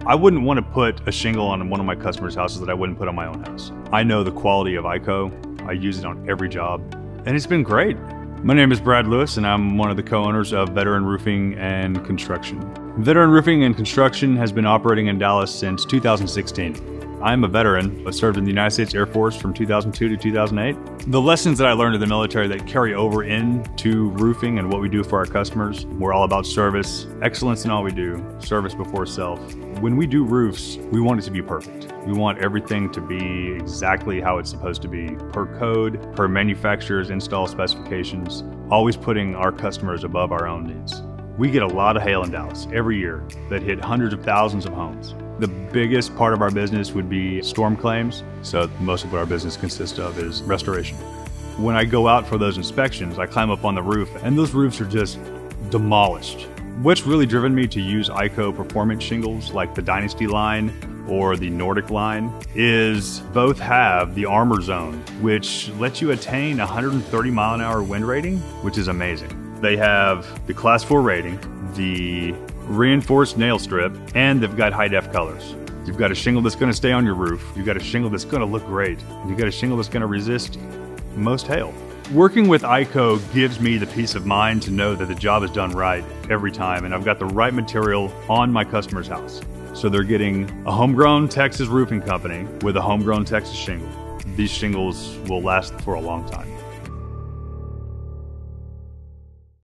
I wouldn't want to put a shingle on one of my customers' houses that I wouldn't put on my own house. I know the quality of ICO. I use it on every job, and it's been great. My name is Brad Lewis, and I'm one of the co-owners of Veteran Roofing and Construction. Veteran Roofing and Construction has been operating in Dallas since 2016. I'm a veteran, but served in the United States Air Force from 2002 to 2008. The lessons that I learned in the military that carry over into roofing and what we do for our customers, we're all about service, excellence in all we do, service before self. When we do roofs, we want it to be perfect. We want everything to be exactly how it's supposed to be, per code, per manufacturer's install specifications, always putting our customers above our own needs. We get a lot of hail in Dallas every year that hit hundreds of thousands of homes. The biggest part of our business would be storm claims, so most of what our business consists of is restoration. When I go out for those inspections, I climb up on the roof, and those roofs are just demolished. What's really driven me to use ICO performance shingles like the Dynasty line or the Nordic line is both have the Armor Zone, which lets you attain 130 mile-an-hour wind rating, which is amazing. They have the Class 4 rating, the reinforced nail strip, and they've got high-def colors. You've got a shingle that's going to stay on your roof, you've got a shingle that's going to look great, and you've got a shingle that's going to resist most hail. Working with ICO gives me the peace of mind to know that the job is done right every time, and I've got the right material on my customer's house. So they're getting a homegrown Texas roofing company with a homegrown Texas shingle. These shingles will last for a long time.